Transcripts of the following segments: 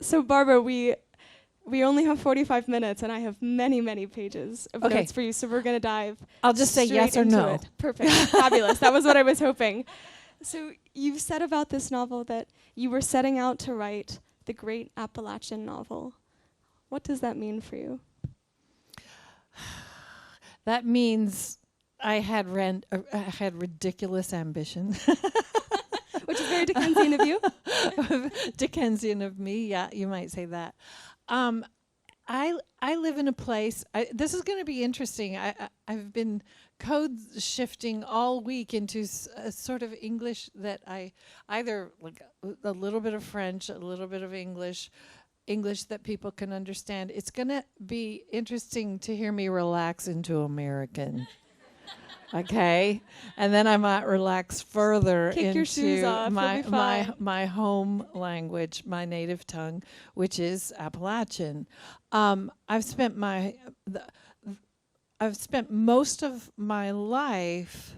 So Barbara, we only have 45 minutes, and I have many, many pages of notes for you. So we're going to dive. I'll just say yes or no. It. Perfect. Fabulous. That was what I was hoping. So you've said about this novel that you were setting out to write the great Appalachian novel. What does that mean for you? That means I had ridiculous ambition. Which is very Dickensian of you. Dickensian of me, yeah, you might say that. I live in a place. This is going to be interesting. I've been code shifting all week into a sort of English that I either like a little bit of French, a little bit of English that people can understand. It's going to be interesting to hear me relax into American. Okay, and then I might relax further Kick your shoes into off, my home language, my native tongue, which is Appalachian. I've spent most of my life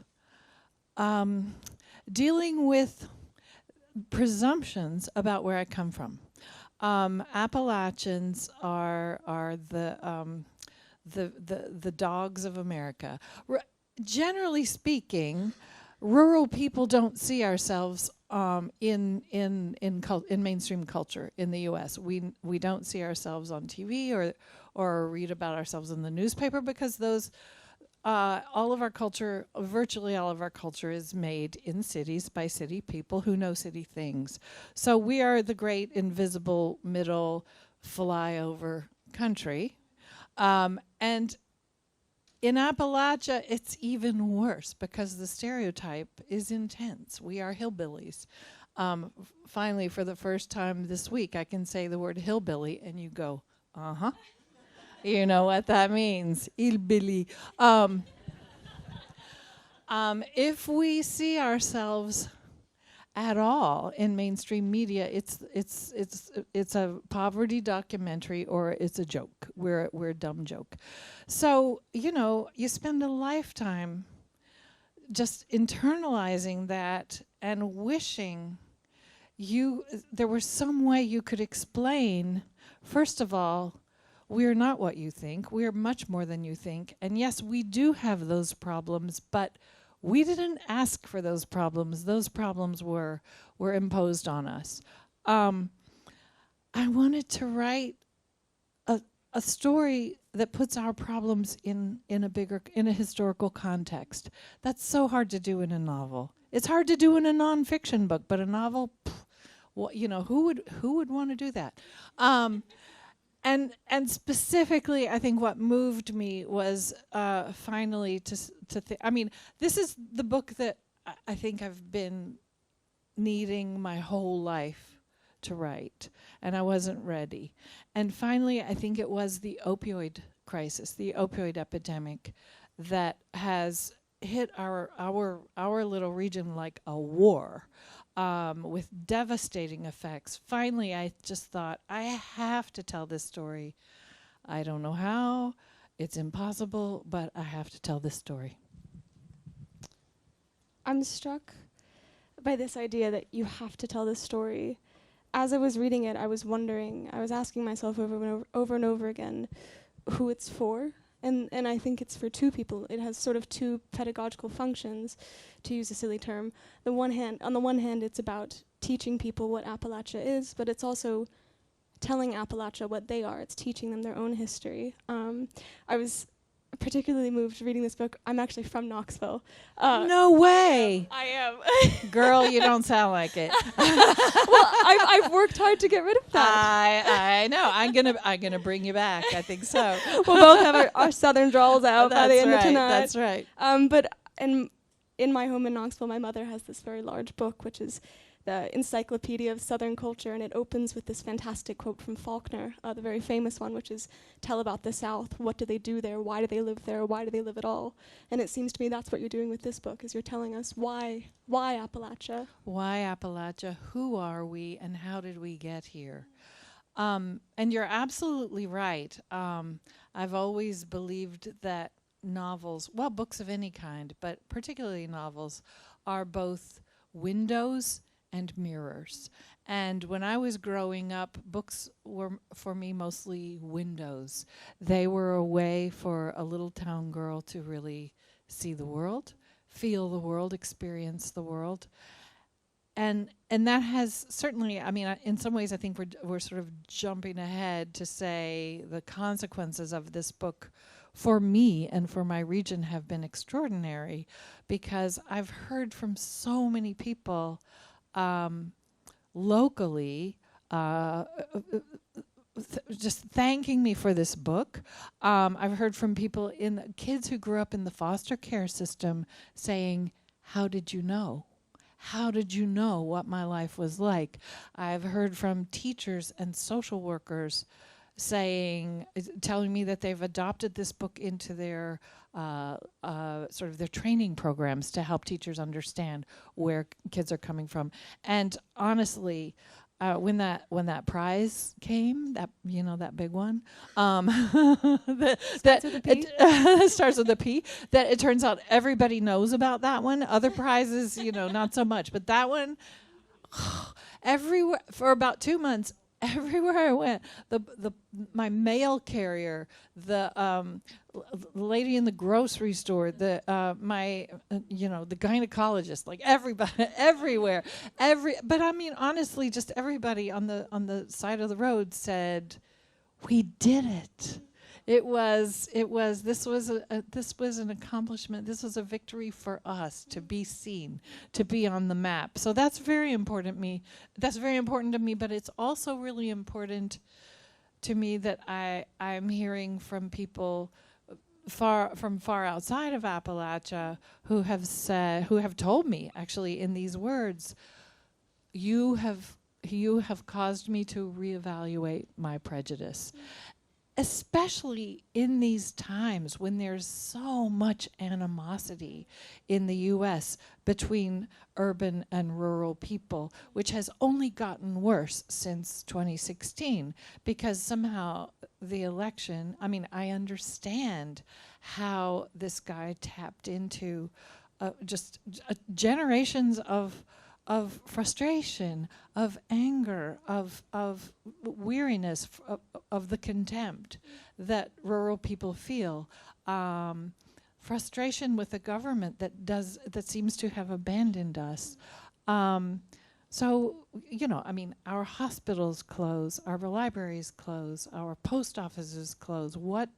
dealing with presumptions about where I come from. Appalachians are the dogs of America. Generally speaking, rural people don't see ourselves in mainstream culture in the U.S. We don't see ourselves on TV or read about ourselves in the newspaper because those all of our culture, virtually all of our culture, is made in cities by city people who know city things. So we are the great invisible middle flyover country, and in Appalachia, it's even worse because the stereotype is intense. We are hillbillies. Finally, for the first time this week, I can say the word hillbilly, and you go, uh-huh. You know what that means, hillbilly. If we see ourselves at all in mainstream media, it's a poverty documentary or it's a joke. We're a dumb joke. So, you spend a lifetime just internalizing that and wishing there was some way you could explain, first of all, we're not what you think. We're much more than you think. And yes, we do have those problems, but we didn't ask for those problems. Those problems were imposed on us. I wanted to write a story that puts our problems in a historical context. That's so hard to do in a novel. It's hard to do in a nonfiction book, but a novel, who would want to do that? And specifically, I think what moved me was finally to think. I mean, this is the book that I think I've been needing my whole life to write, and I wasn't ready. And finally, I think it was the opioid crisis, the opioid epidemic, that has hit our little region like a war. With devastating effects. Finally, I just thought, I have to tell this story. I don't know how. It's impossible, but I have to tell this story. I'm struck by this idea that you have to tell this story. As I was reading it, I was asking myself over and over again who it's for. And I think it's for two people. It has sort of two pedagogical functions, to use a silly term. On the one hand, it's about teaching people what Appalachia is, but it's also telling Appalachia what they are. It's teaching them their own history. I was particularly moved reading this book. I'm actually from Knoxville. No way. I am. Girl, you don't sound like it. Well, I've worked hard to get rid of that. I know. I'm gonna bring you back. I think so. We'll both have our southern drawls out by the end of tonight. That's right. But in my home in Knoxville, my mother has this very large book, which is the Encyclopedia of Southern Culture, and it opens with this fantastic quote from Faulkner, the very famous one, which is, "Tell about the South. What do they do there? Why do they live there? Why do they live at all?" And it seems to me that's what you're doing with this book, is you're telling us why Appalachia? Why Appalachia? Who are we, and how did we get here? And you're absolutely right. I've always believed that novels, books of any kind, but particularly novels, are both windows and mirrors. And when I was growing up, books were for me mostly windows. They were a way for a little town girl to really see the world, feel the world, experience the world. And that has certainly, I mean, in some ways I think we're sort of jumping ahead to say the consequences of this book for me and for my region have been extraordinary, because I've heard from so many people locally just thanking me for this book. I've heard from people, kids who grew up in the foster care system, saying, "How did you know? How did you know what my life was like?" I've heard from teachers and social workers telling me that they've adopted this book into their sort of their training programs to help teachers understand where kids are coming from. And honestly, when that prize came, that big one, Starts with a P? starts with a P. That it turns out everybody knows about that one. Other prizes, not so much, but that one, everywhere for about 2 months. Everywhere I went, my mail carrier, the lady in the grocery store, the gynecologist, like everybody, everywhere, but I mean, honestly, just everybody on the side of the road said, "We did it." This was an accomplishment. This was a victory for us to be seen, to be on the map. So that's very important to me. But it's also really important to me that I'm hearing from people far outside of Appalachia who have told me, actually, in these words, you have caused me to reevaluate my prejudice. Especially in these times when there's so much animosity in the U.S. between urban and rural people, which has only gotten worse since 2016, because somehow the election, I mean, I understand how this guy tapped into generations of frustration, of anger, of weariness, of the contempt that rural people feel, frustration with a government that seems to have abandoned us. So, our hospitals close, our libraries close, our post offices close. What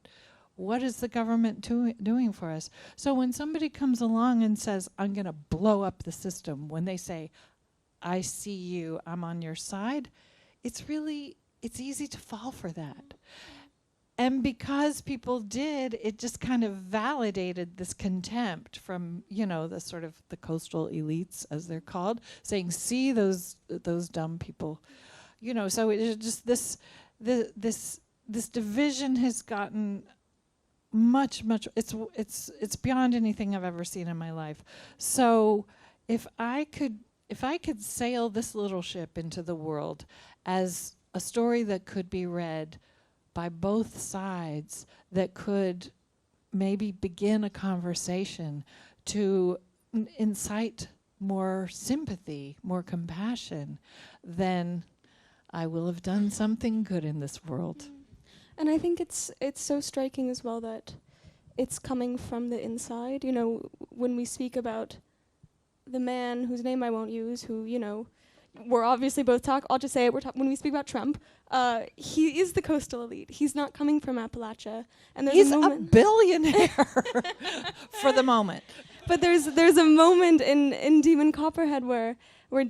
is the government doing for us? So when somebody comes along and says, "I'm going to blow up the system," when they say, "I see you, I'm on your side," it's easy to fall for that. And because people did, it just kind of validated this contempt from, the sort of the coastal elites, as they're called, saying, "See those dumb people." So it's just this division has gotten much, it's beyond anything I've ever seen in my life. So if I could sail this little ship into the world as a story that could be read by both sides, that could maybe begin a conversation to incite more sympathy, more compassion, then I will have done something good in this world. And I think it's so striking as well that it's coming from the inside. When we speak about the man whose name I won't use, who, we're obviously both I'll just say it, when we speak about Trump, he is the coastal elite. He's not coming from Appalachia. And he's a billionaire for the moment. But there's a moment in Demon Copperhead where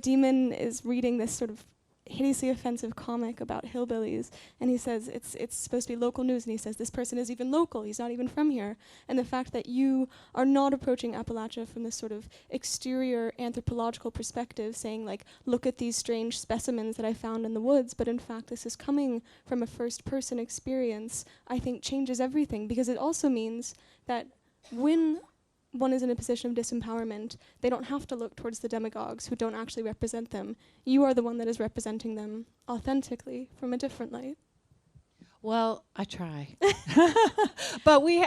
Demon is reading this sort of hideously offensive comic about hillbillies, and he says it's supposed to be local news, and he says this person is even local, he's not even from here. And the fact that you are not approaching Appalachia from this sort of exterior anthropological perspective, saying like, look at these strange specimens that I found in the woods, but in fact this is coming from a first person experience, I think changes everything, because it also means that when one is in a position of disempowerment, they don't have to look towards the demagogues who don't actually represent them. You are the one that is representing them authentically from a different light. Well, I try. But we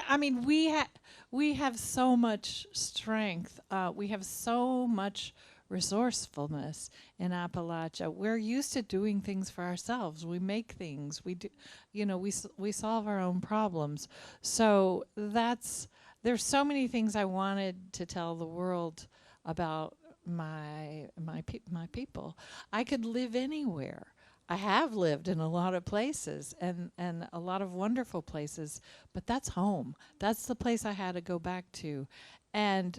have so much strength. We have so much resourcefulness in Appalachia. We're used to doing things for ourselves. We make things. We do, we solve our own problems. So there's so many things I wanted to tell the world about my people. I could live anywhere. I have lived in a lot of places and a lot of wonderful places, but that's home. That's the place I had to go back to. And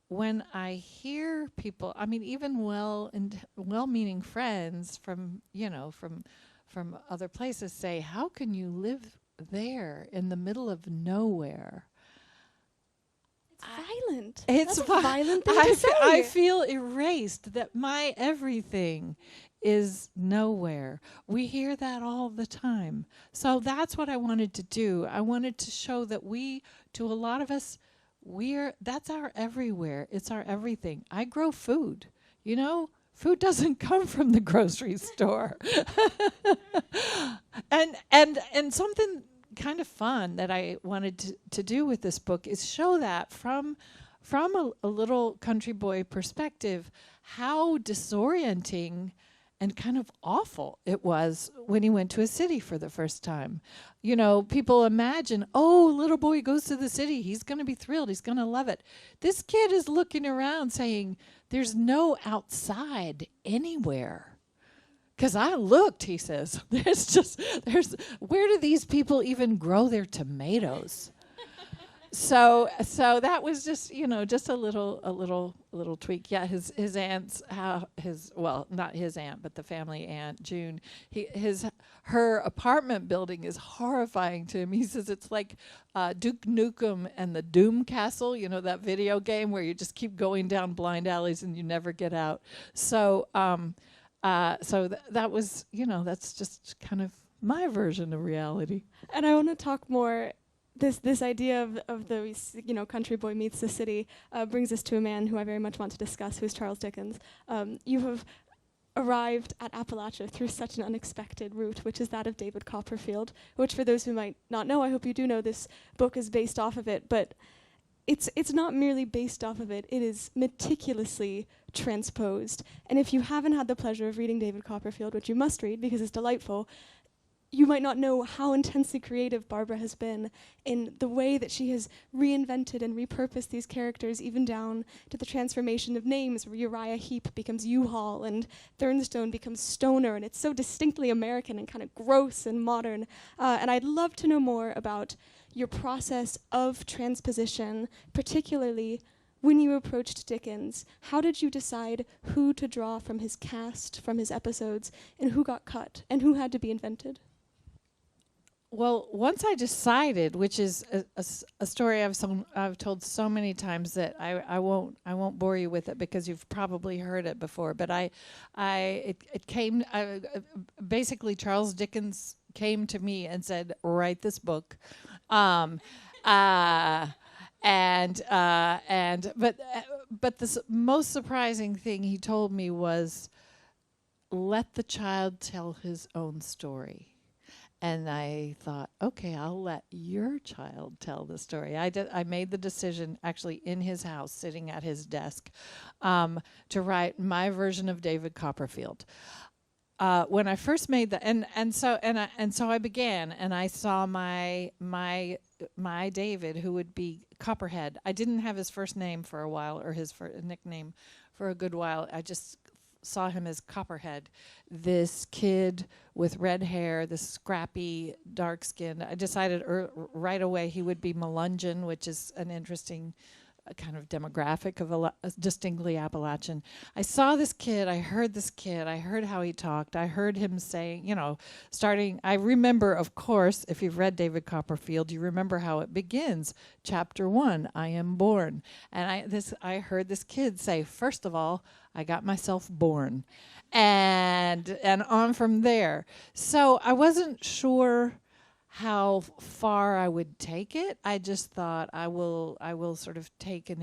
when I hear people, I mean, even well-meaning friends from other places say, "How can you live there in the middle of nowhere?" Violent. It's That's a violent thing to say. I feel erased, that my everything is nowhere. We hear that all the time. So that's what I wanted to do. I wanted to show that to a lot of us, that's our everywhere. It's our everything. I grow food. Food doesn't come from the grocery store. and something kind of fun that I wanted to do with this book is show that from a little country boy perspective, how disorienting and kind of awful it was when he went to a city for the first time. People imagine, little boy goes to the city, he's going to be thrilled, he's going to love it. This kid is looking around saying, there's no outside anywhere. Because I looked, he says, where do these people even grow their tomatoes? So that was just a little tweak. Yeah, his aunt's not his aunt, but the family aunt June. Her apartment building is horrifying to him. He says it's like Duke Nukem and the Doom Castle. That video game where you just keep going down blind alleys and you never get out. So that was that's just kind of my version of reality. And I want to talk more. This idea of the country boy meets the city brings us to a man who I very much want to discuss, who's Charles Dickens. You have arrived at Appalachia through such an unexpected route, which is that of David Copperfield, which for those who might not know, I hope you do know, this book is based off of it, but it's not merely based off of it, it is meticulously transposed. And if you haven't had the pleasure of reading David Copperfield, which you must read because it's delightful, you might not know how intensely creative Barbara has been in the way that she has reinvented and repurposed these characters, even down to the transformation of names, where Uriah Heep becomes U-Haul and Thornstone becomes Stoner, and it's so distinctly American and kind of gross and modern. And I'd love to know more about your process of transposition, particularly when you approached Dickens. How did you decide who to draw from his cast, from his episodes, and who got cut, and who had to be invented? Well, once I decided, which is a story I've told so many times that I won't bore you with it because you've probably heard it before. But it came basically Charles Dickens came to me and said, write this book, but the most surprising thing he told me was, let the child tell his own story. And I thought, okay, I'll let your child tell the story. I made the decision, actually in his house, sitting at his desk, to write my version of David Copperfield. When I first made that, and so I began, and I saw my David, who would be Copperhead. I didn't have his first name for a while, or his nickname for a good while. I just saw him as Copperhead, this kid with red hair, this scrappy, dark skin. I decided right away he would be Melungeon, which is an interesting kind of demographic of distinctly Appalachian. I saw this kid, I heard how he talked, I heard him saying, I remember, of course, if you've read David Copperfield, you remember how it begins. Chapter 1, I am born. And I heard this kid say, first of all, I got myself born. And on from there. So I wasn't sure how far I would take it. I just thought I will sort of take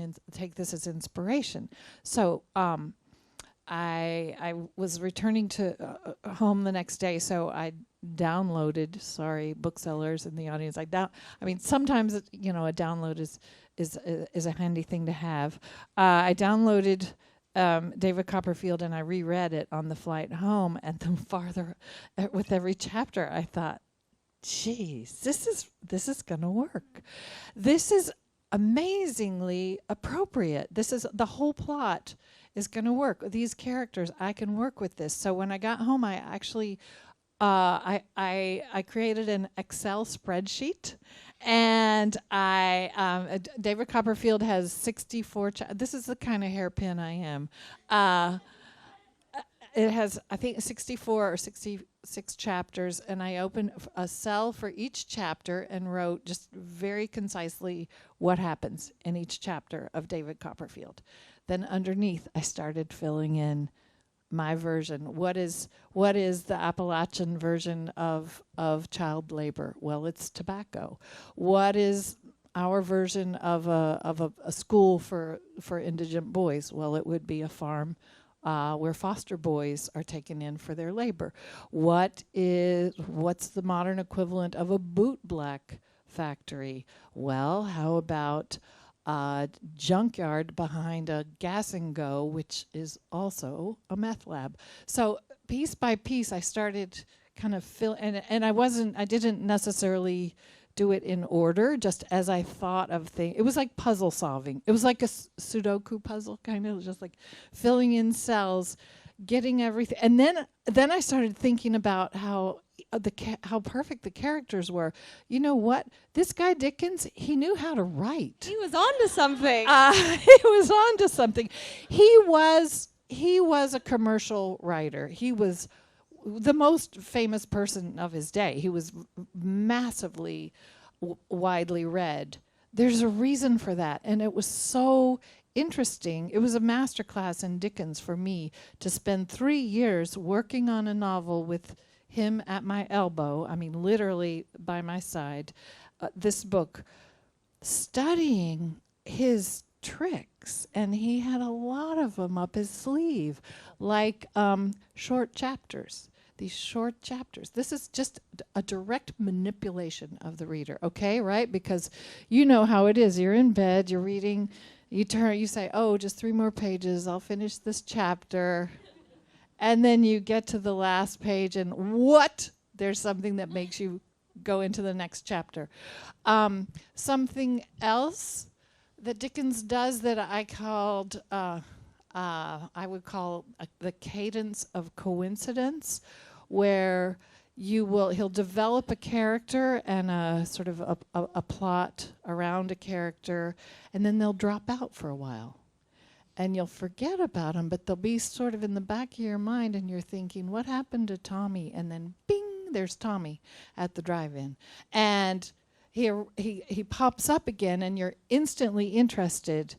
this as inspiration. So I was returning to home the next day, so I downloaded. Sorry, booksellers in the audience. Sometimes a download is a handy thing to have. I downloaded David Copperfield, and I reread it on the flight home. And the farther, with every chapter, I thought, "Geez, this is gonna work. This is amazingly appropriate. This is the whole plot is gonna work. These characters, I can work with this." So when I got home, I actually I created an Excel spreadsheet, and David Copperfield has 64. This is the kind of hairpin I am. It has, I think, 64 or 66 chapters, and I opened a cell for each chapter and wrote just very concisely what happens in each chapter of David Copperfield. Then underneath, I started filling in my version. What is the Appalachian version of child labor? Well, it's tobacco. What is our version of a school for indigent boys? Well, it would be a farm where foster boys are taken in for their labor. What's the modern equivalent of a bootblack factory? Well, how about junkyard behind a gas and go, which is also a meth lab. So piece by piece, I started kind of and I didn't necessarily do it in order, just as I thought of things. It was like puzzle solving. It was like a Sudoku puzzle, kind of just like filling in cells, getting everything. And then I started thinking about how perfect the characters were. You know what? This guy Dickens, he knew how to write. He was on to something. He was on to something. He was a commercial writer. He was the most famous person of his day. He was massively widely read. There's a reason for that, and it was so interesting. It was a masterclass in Dickens for me to spend 3 years working on a novel with him at my elbow, I mean literally by my side, this book, studying his tricks, and he had a lot of them up his sleeve, like short chapters. These short chapters. This is just a direct manipulation of the reader, okay, right? Because you know how it is. You're in bed, you're reading, you say, "Oh, just 3 more pages, I'll finish this chapter." And then you get to the last page, and what? There's something that makes you go into the next chapter. Something else that Dickens does that I would call the cadence of coincidence, where he'll develop a character and a sort of a plot around a character, and then they'll drop out for a while. And you'll forget about them, but they'll be sort of in the back of your mind, and you're thinking, what happened to Tommy? And then, bing, there's Tommy at the drive-in. And he pops up again, and you're instantly interested.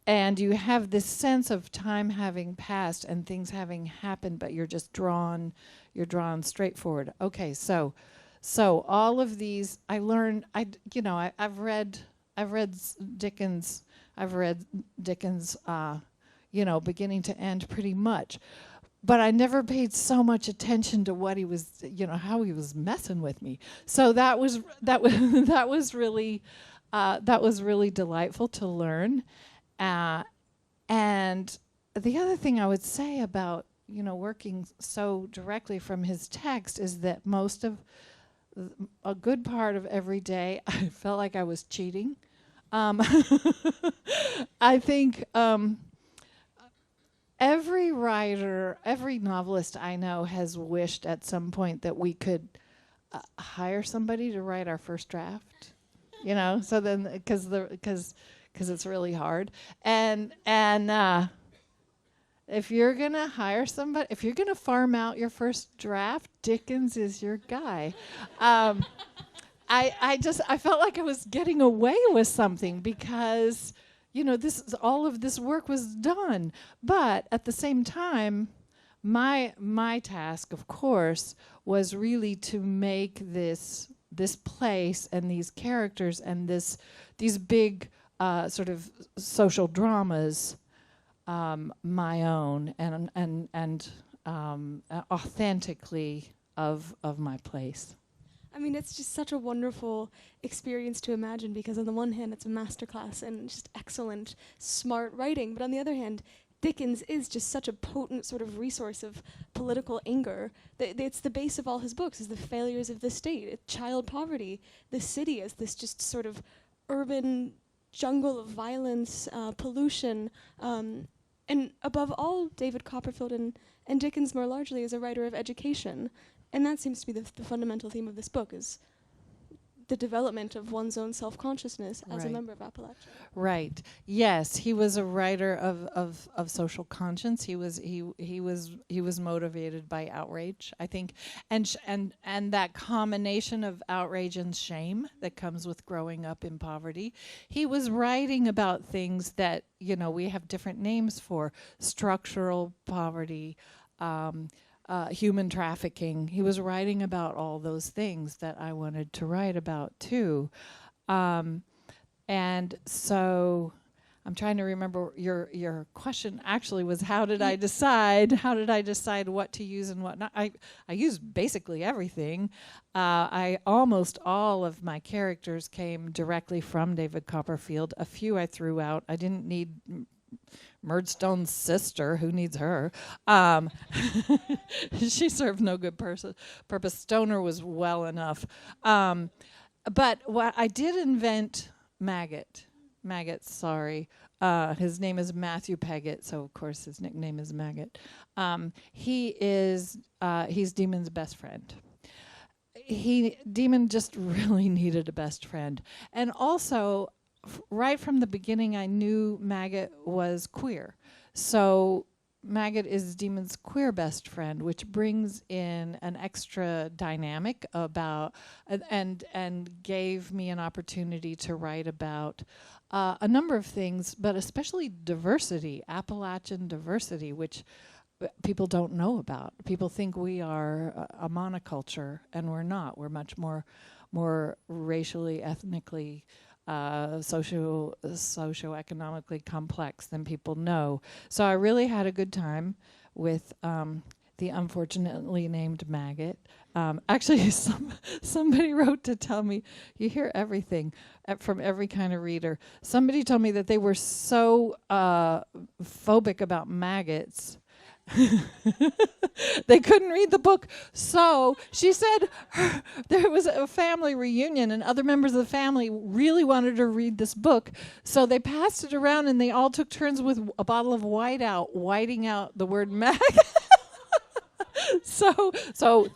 And you have this sense of time having passed and things having happened, but you're just drawn straight forward. Okay, so all of these, I learned, I've read Dickens, beginning to end pretty much. But I never paid so much attention to what he was, how he was messing with me. So that was really delightful to learn. And the other thing I would say about, working so directly from his text is that a good part of every day, I felt like I was cheating. I think every writer, every novelist I know has wished at some point that we could hire somebody to write our first draft. So then because it's really hard, and if you're gonna hire somebody, if you're gonna farm out your first draft, Dickens is your guy. I felt like I was getting away with something because, all of this work was done. But at the same time, my task, of course, was really to make this place and these characters and these big sort of social dramas my own and authentically of my place. I mean, it's just such a wonderful experience to imagine, because on the one hand, it's a masterclass and just excellent, smart writing. But on the other hand, Dickens is just such a potent sort of resource of political anger. It's the base of all his books, is the failures of the state, child poverty, the city as this just sort of urban jungle of violence, pollution, and above all, David Copperfield and Dickens more largely is a writer of education. And that seems to be the fundamental theme of this book, is the development of one's own self-consciousness as a member of Appalachia. Right. Yes, he was a writer of social conscience. He was motivated by outrage, I think, and that combination of outrage and shame that comes with growing up in poverty. He was writing about things that, we have different names for: structural poverty, human trafficking. He was writing about all those things that I wanted to write about too. And so I'm trying to remember, your question actually was, how did I decide what to use and what not? I used basically everything. Almost all of my characters came directly from David Copperfield. A few I threw out. I didn't need Murdstone's sister. Who needs her? She served no good purpose. Stoner was well enough. But what I did invent Maggot. Sorry. His name is Matthew Peggott, so of course his nickname is Maggot. He's Demon's best friend. Demon just really needed a best friend. And also, right from the beginning, I knew Maggot was queer. So Maggot is Demon's queer best friend, which brings in an extra dynamic about, and gave me an opportunity to write about a number of things, but especially diversity, Appalachian diversity, which people don't know about. People think we are a monoculture, and we're not. We're much more racially, ethnically, socioeconomically complex than people know. So I really had a good time with the unfortunately named Maggot. Actually, somebody wrote to tell me, you hear everything from every kind of reader. Somebody told me that they were so phobic about maggots they couldn't read the book. So she said there was a family reunion and other members of the family really wanted to read this book. So they passed it around and they all took turns with a bottle of whiting out the word maggot. So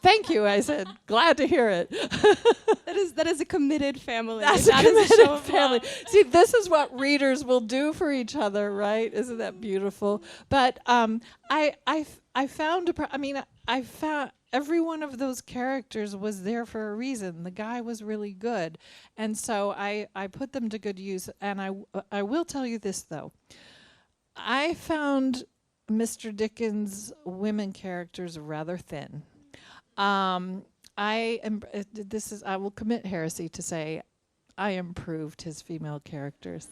thank you, I said. Glad to hear it. That is a committed family. That's a committed family. See, this is what readers will do for each other, right? Isn't that beautiful? But I found every one of those characters was there for a reason. The guy was really good, and so I put them to good use. And I will tell you this though, I found Mr. Dickens' women characters rather thin. I will commit heresy to say I improved his female characters.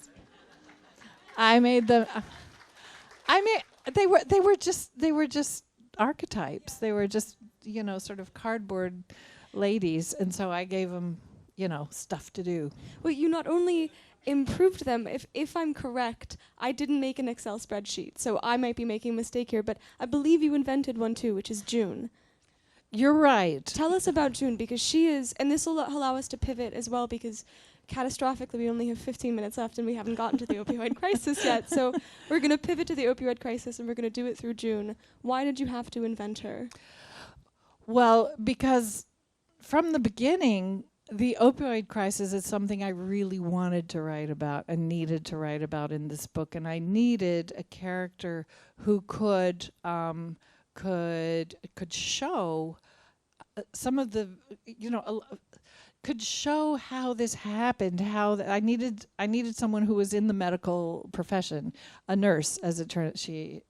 They were just archetypes. They were just, sort of cardboard ladies, and so I gave them, stuff to do. Well, you not only improved them, if I'm correct, I didn't make an Excel spreadsheet, so I might be making a mistake here, but I believe you invented one too, which is June. You're right. Tell us about June, because she is, and this will allow us to pivot as well, because catastrophically we only have 15 minutes left and we haven't gotten to the opioid crisis yet, so we're going to pivot to the opioid crisis and we're going to do it through June. Why did you have to invent her? Well, because from the beginning, the opioid crisis is something I really wanted to write about and needed to write about in this book, and I needed a character who could show some of the, could show how this happened. I needed someone who was in the medical profession, a nurse, as she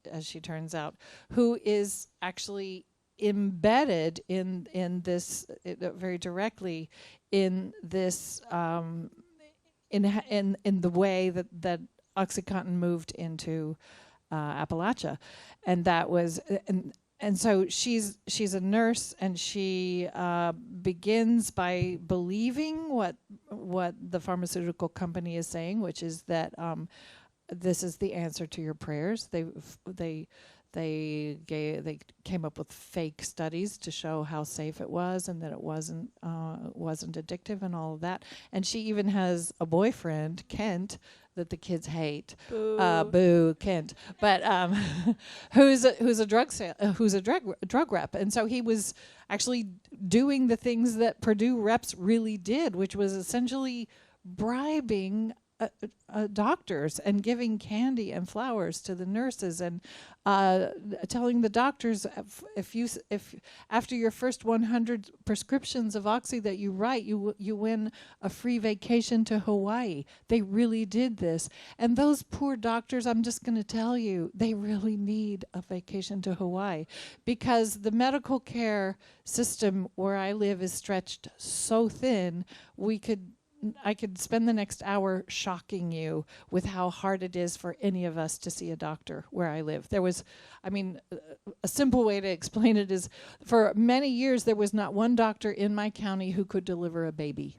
turns out, who is actually embedded in this very directly in this in the way that OxyContin moved into Appalachia, and that was and so she's a nurse, and she begins by believing what the pharmaceutical company is saying, which is that this is the answer to your prayers. They came up with fake studies to show how safe it was and that it wasn't addictive and all of that. And she even has a boyfriend, Kent, that the kids hate. Boo, Kent. But who's a drug rep, and so he was actually doing the things that Purdue reps really did, which was essentially bribing doctors and giving candy and flowers to the nurses and telling the doctors if after your first 100 prescriptions of Oxy that you write, you win a free vacation to Hawaii. They really did this. And those poor doctors, I'm just going to tell you, they really need a vacation to Hawaii, because the medical care system where I live is stretched so thin. I could spend the next hour shocking you with how hard it is for any of us to see a doctor where I live. A simple way to explain it is, for many years there was not one doctor in my county who could deliver a baby.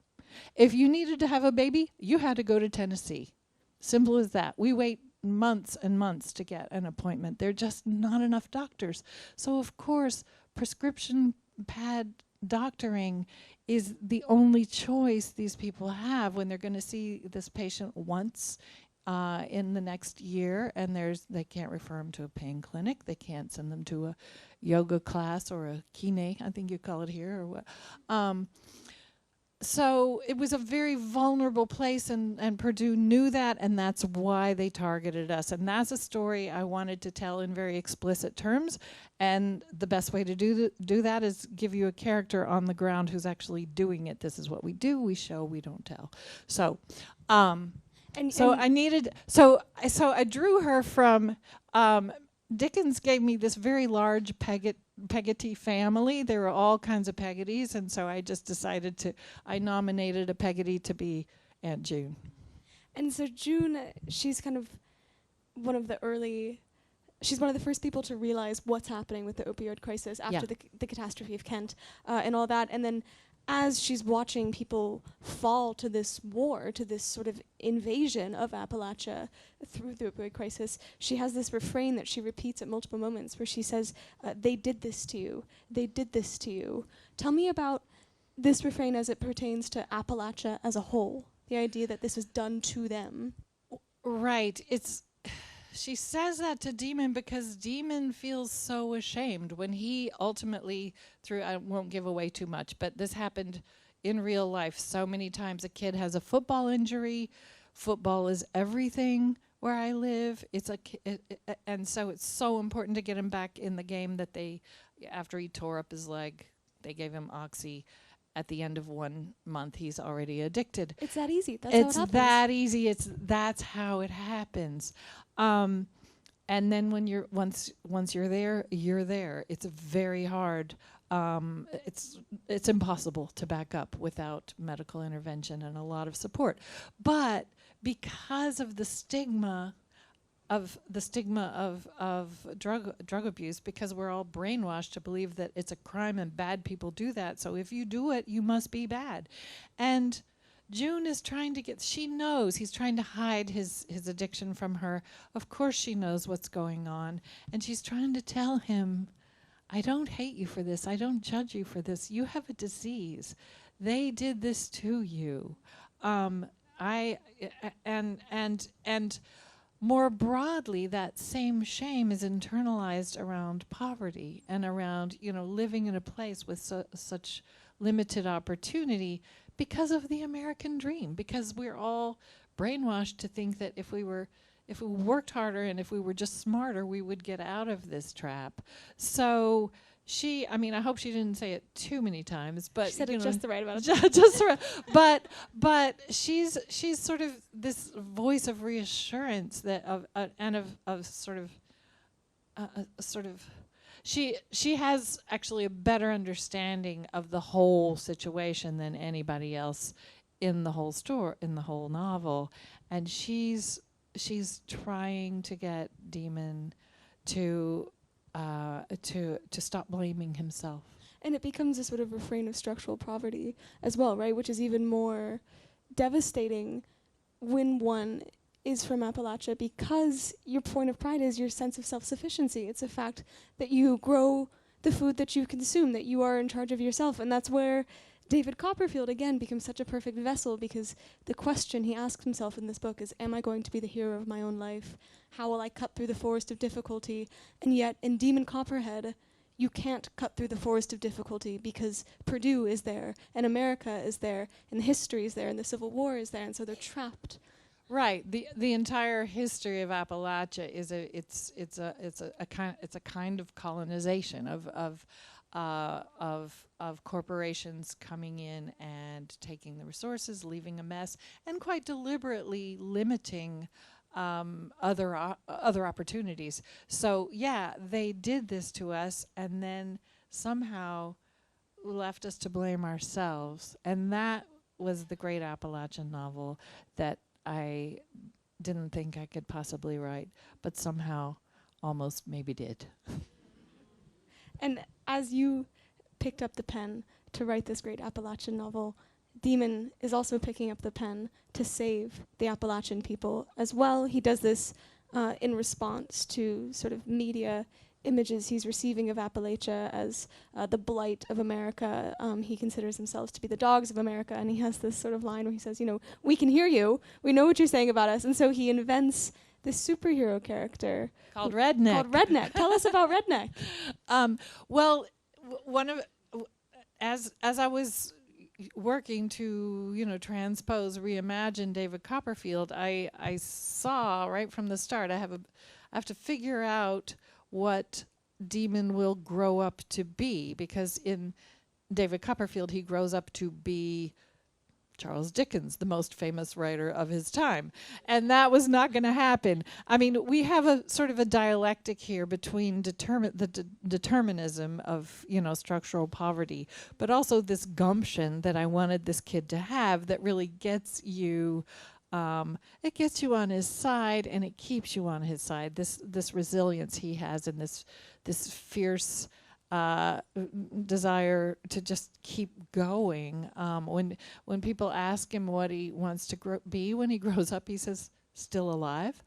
If you needed to have a baby, you had to go to Tennessee. Simple as that. We wait months and months to get an appointment. There are just not enough doctors. So of course, prescription pad doctoring is the only choice these people have when they're going to see this patient once in the next year, and they can't refer them to a pain clinic. They can't send them to a yoga class or a kine, I think you call it here, or what. So it was a very vulnerable place, and Purdue knew that, and that's why they targeted us. And that's a story I wanted to tell in very explicit terms. And the best way to do that is give you a character on the ground who's actually doing it. This is what we do: we show, we don't tell. So, I drew her from. Dickens gave me this very large Peggotty family. There were all kinds of Peggottys, and so I just decided I nominated a Peggotty to be Aunt June. And so June, she's kind of she's one of the first people to realize what's happening with the opioid crisis after the catastrophe of Kent and all that. And then as she's watching people fall to this war, to this sort of invasion of Appalachia through the opioid crisis, she has this refrain that she repeats at multiple moments where she says, they did this to you. They did this to you. Tell me about this refrain as it pertains to Appalachia as a whole, the idea that this was done to them. Right. She says that to Demon because Demon feels so ashamed when he ultimately, I won't give away too much, but this happened in real life so many times. A kid has a football injury. Football is everything where I live. And so it's so important to get him back in the game that after he tore up his leg, they gave him Oxy. At the end of 1 month, he's already addicted. It's that easy. That's how it happens. It's that easy. That's how it happens. And then when once you're there, you're there. It's very hard. It's impossible to back up without medical intervention and a lot of support. But because of the stigma of drug abuse, because we're all brainwashed to believe that it's a crime and bad people do that. So if you do it, you must be bad. And June is she knows he's trying to hide his addiction from her. Of course she knows what's going on. And she's trying to tell him, I don't hate you for this. I don't judge you for this. You have a disease. They did this to you. More broadly, that same shame is internalized around poverty and around, living in a place with such limited opportunity because of the American dream, because we're all brainwashed to think that if we worked harder and if we were just smarter, we would get out of this trap. So I hope she didn't say it too many times, but she said it just the right amount of time. Just the right. But she's sort of this voice of reassurance she has actually a better understanding of the whole situation than anybody else in the whole novel, and she's trying to get Demon to stop blaming himself. And it becomes a sort of refrain of structural poverty as well, right? Which is even more devastating when one is from Appalachia because your point of pride is your sense of self-sufficiency. It's a fact that you grow the food that you consume, that you are in charge of yourself. And that's where David Copperfield, again, becomes such a perfect vessel, because the question he asks himself in this book is, am I going to be the hero of my own life? How will I cut through the forest of difficulty? And yet, in Demon Copperhead, you can't cut through the forest of difficulty because Purdue is there, and America is there, and history is there, and the Civil War is there, and so they're trapped. Right. The entire history of Appalachia is a kind of colonization of corporations coming in and taking the resources, leaving a mess, and quite deliberately limiting other opportunities. So yeah, they did this to us, and then somehow left us to blame ourselves. And that was the great Appalachian novel that I didn't think I could possibly write, but somehow almost maybe did. And as you picked up the pen to write this great Appalachian novel, Demon is also picking up the pen to save the Appalachian people as well. He does this in response to sort of media images he's receiving of Appalachia as the blight of America. He considers himself to be the dogs of America, and he has this sort of line where he says, we can hear you, we know what you're saying about us, and so he invents this superhero character called Redneck. Tell us about Redneck. Well, as I was working to transpose, reimagine David Copperfield, I saw right from the start I have to figure out what Demon will grow up to be, because in David Copperfield he grows up to be Charles Dickens, the most famous writer of his time. And that was not going to happen. I mean, we have a sort of a dialectic here between the determinism of, structural poverty, but also this gumption that I wanted this kid to have that really gets you, it gets you on his side, and it keeps you on his side. This resilience he has, and this fierce desire to just keep going. When people ask him what he wants to be when he grows up, he says, still alive.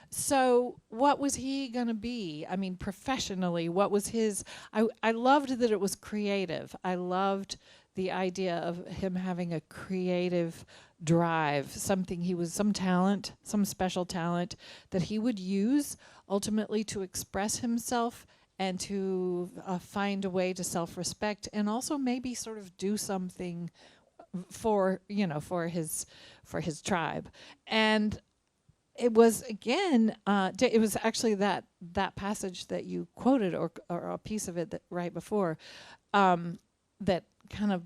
So what was he going to be? I mean, professionally, what was his... I loved that it was creative. I loved the idea of him having a creative drive, some talent, some special talent that he would use ultimately to express himself and to find a way to self-respect, and also maybe sort of do something for his tribe. And it was, again, it was actually that passage that you quoted, or a piece of it that right before, that kind of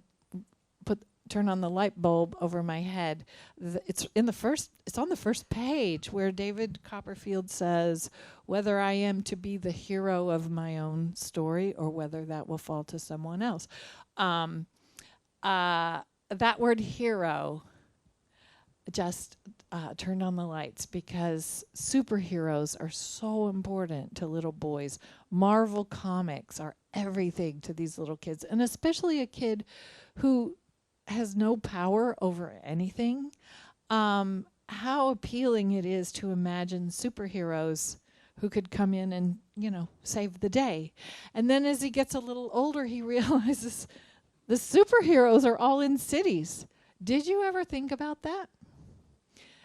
turned on the light bulb over my head. It's on the first page, where David Copperfield says, whether I am to be the hero of my own story or whether that will fall to someone else. That word hero just turned on the lights, because superheroes are so important to little boys. Marvel comics are everything to these little kids, and especially a kid who has no power over anything. How appealing it is to imagine superheroes who could come in and, save the day. And then as he gets a little older, he realizes the superheroes are all in cities. Did you ever think about that?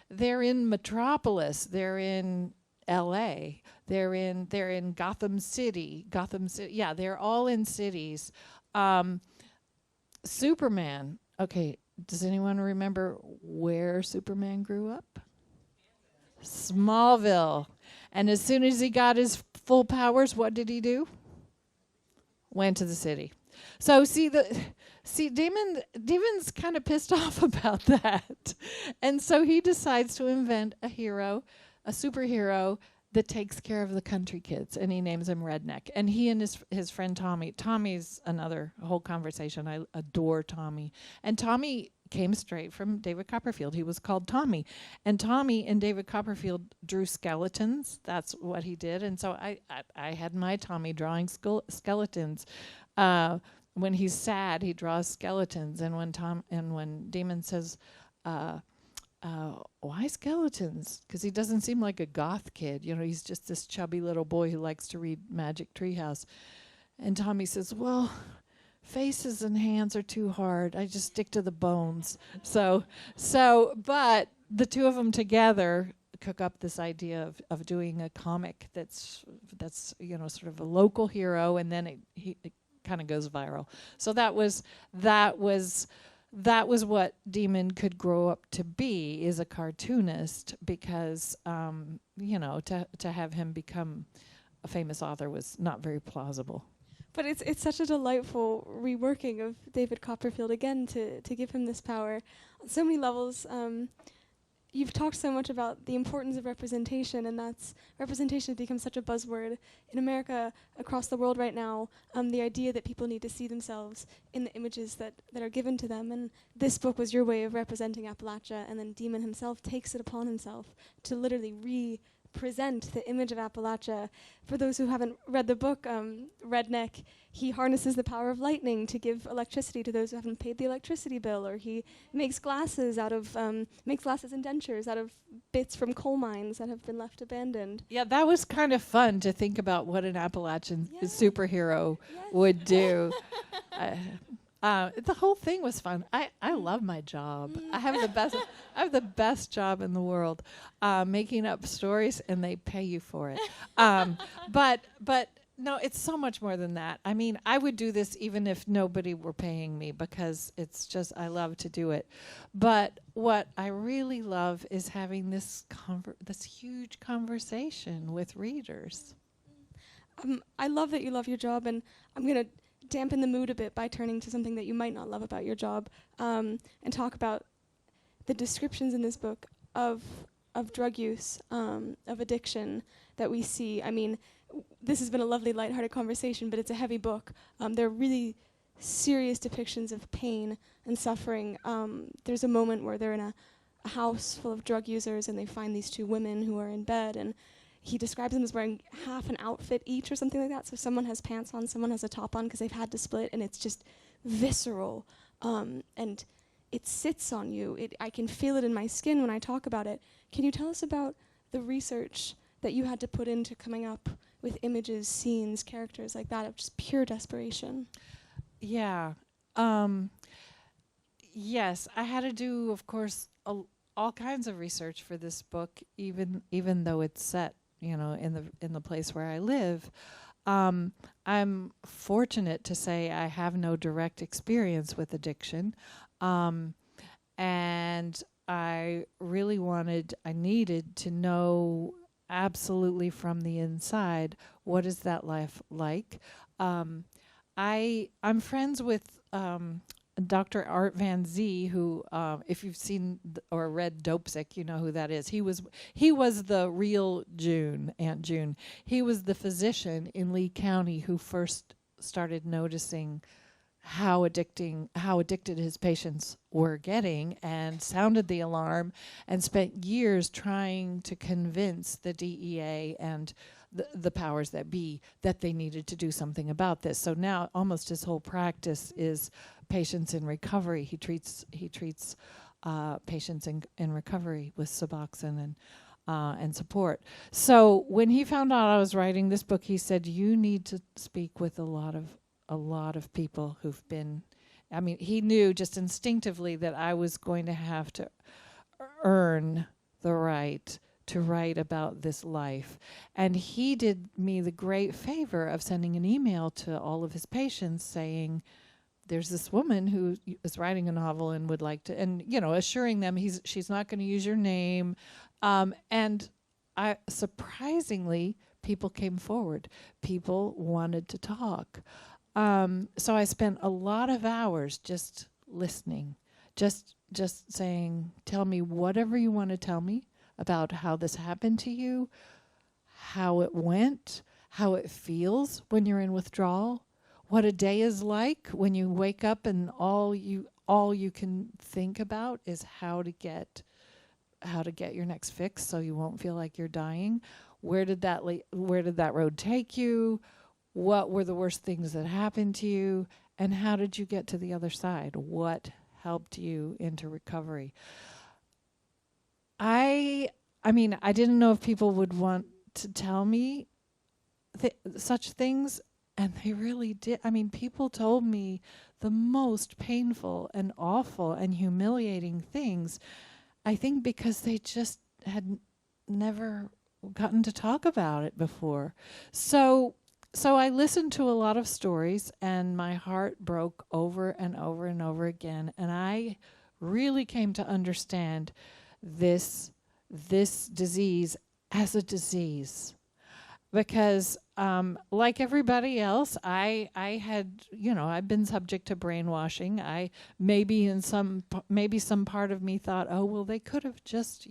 They're in Metropolis. They're in L.A. They're in Gotham City. Yeah, they're all in cities. Superman. Okay, does anyone remember where Superman grew up? Smallville. And as soon as he got his full powers, what did he do? Went to the city. So Damon's kind of pissed off about that. And so he decides to invent a superhero that takes care of the country kids, and he names him Redneck. And he and his friend Tommy's another whole conversation. I adore Tommy. And Tommy came straight from David Copperfield. He was called Tommy. And Tommy and David Copperfield drew skeletons. That's what he did. And so I had my Tommy drawing skeletons. When he's sad, he draws skeletons. And when Damon says, why skeletons? Because he doesn't seem like a goth kid. You know, he's just this chubby little boy who likes to read Magic Treehouse. And Tommy says, well, faces and hands are too hard. I just stick to the bones. But the two of them together cook up this idea of doing a comic that's sort of a local hero, and then it kind of goes viral. So that was what Demon could grow up to be, is a cartoonist, because to have him become a famous author was not very plausible. But it's such a delightful reworking of David Copperfield again to give him this power on so many levels. You've talked so much about the importance of representation, and representation has become such a buzzword in America, across the world right now. The idea that people need to see themselves in the images that are given to them, and this book was your way of representing Appalachia, and then Demon himself takes it upon himself to literally represent the image of Appalachia. For those who haven't read the book, Redneck, he harnesses the power of lightning to give electricity to those who haven't paid the electricity bill, or he makes glasses and dentures out of bits from coal mines that have been left abandoned. Yeah, that was kind of fun to think about what an Appalachian superhero would do. The whole thing was fun. I love my job. I have the best job in the world, making up stories, and they pay you for it. But no, it's so much more than that. I mean, I would do this even if nobody were paying me, because it's just, I love to do it. But what I really love is having this huge conversation with readers. I love that you love your job, and I'm going to dampen the mood a bit by turning to something that you might not love about your job, and talk about the descriptions in this book of drug use, of addiction that we see. I mean, this has been a lovely, lighthearted conversation, but it's a heavy book. There are really serious depictions of pain and suffering. There's a moment where they're in a house full of drug users, and they find these two women who are in bed, and he describes them as wearing half an outfit each or something like that. So someone has pants on, someone has a top on, because they've had to split, and it's just visceral. And it sits on you. I can feel it in my skin when I talk about it. Can you tell us about the research that you had to put into coming up with images, scenes, characters like that of just pure desperation? Yeah. Yes, I had to do, of course, all kinds of research for this book, even though it's set, in the place where I live. I'm fortunate to say I have no direct experience with addiction, and I needed to know absolutely from the inside, what is that life like? I'm friends with Dr. Art Van Zee, who, if you've seen or read Dopesick, you know who that is. He was the real Aunt June. He was the physician in Lee County who first started noticing how addicted his patients were getting, and sounded the alarm, and spent years trying to convince the DEA and the powers that be that they needed to do something about this. So now almost his whole practice is patients in recovery. He treats patients in recovery with Suboxone and support. So when he found out I was writing this book, he said, "You need to speak with a lot of people who've been." I mean, he knew just instinctively that I was going to have to earn the right to write about this life. And he did me the great favor of sending an email to all of his patients saying, there's this woman who is writing a novel and would like to, and assuring them she's not going to use your name. And I surprisingly, people came forward. People wanted to talk. So I spent a lot of hours just listening, just saying, tell me whatever you want to tell me about how this happened to you, how it went, how it feels when you're in withdrawal, what a day is like when you wake up and all you can think about is how to get your next fix so you won't feel like you're dying. Where did that road take you? What were the worst things that happened to you? And how did you get to the other side? What helped you into recovery? I mean, I didn't know if people would want to tell me such things, and they really did. I mean, people told me the most painful and awful and humiliating things, I think because they just had never gotten to talk about it before. So I listened to a lot of stories, and my heart broke over and over and over again, and I really came to understand this disease as a disease. Because like everybody else, I had, I've been subject to brainwashing. Maybe some part of me thought, oh, well, they could have just,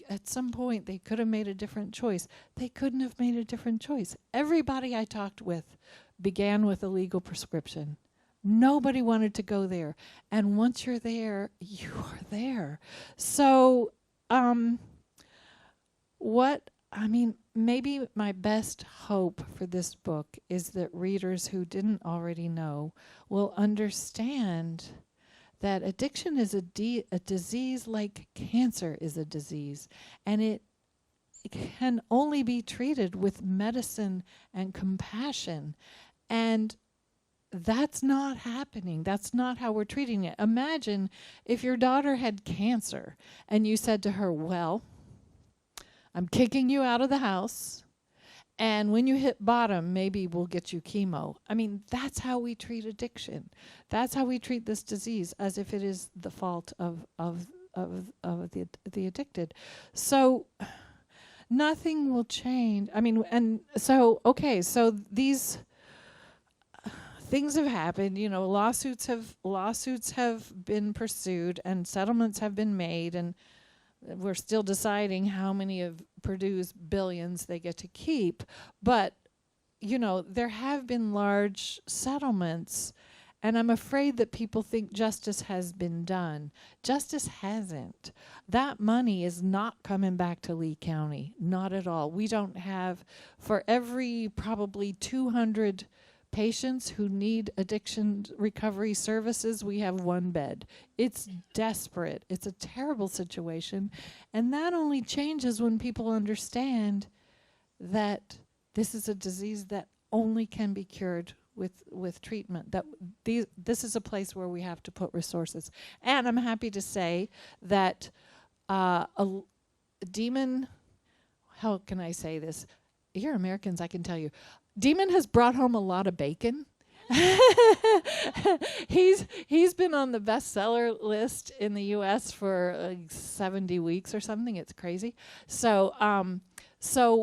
at some point they could have made a different choice. They couldn't have made a different choice. Everybody I talked with began with a legal prescription. Nobody wanted to go there. And once you're there, you are there. So, maybe my best hope for this book is that readers who didn't already know will understand that addiction is a disease like cancer is a disease, and it can only be treated with medicine and compassion. And that's not happening. That's not how we're treating it. Imagine if your daughter had cancer and you said to her, well, I'm kicking you out of the house, and when you hit bottom, maybe we'll get you chemo. I mean, that's how we treat addiction. That's how we treat this disease, as if it is the fault of the addicted. So nothing will change. I mean, and so, okay, so these things have happened. Lawsuits have been pursued, and settlements have been made, and we're still deciding how many of Purdue's billions they get to keep. But, there have been large settlements, and I'm afraid that people think justice has been done. Justice hasn't. That money is not coming back to Lee County, not at all. We don't have, for every probably 200 patients who need addiction recovery services, we have one bed. It's desperate. It's a terrible situation. And that only changes when people understand that this is a disease that only can be cured with treatment. That this is a place where we have to put resources. And I'm happy to say that a Demon, how can I say this? You're Americans, I can tell you. Demon has brought home a lot of bacon. He's been on the bestseller list in the U.S. for 70 weeks or something. It's crazy. So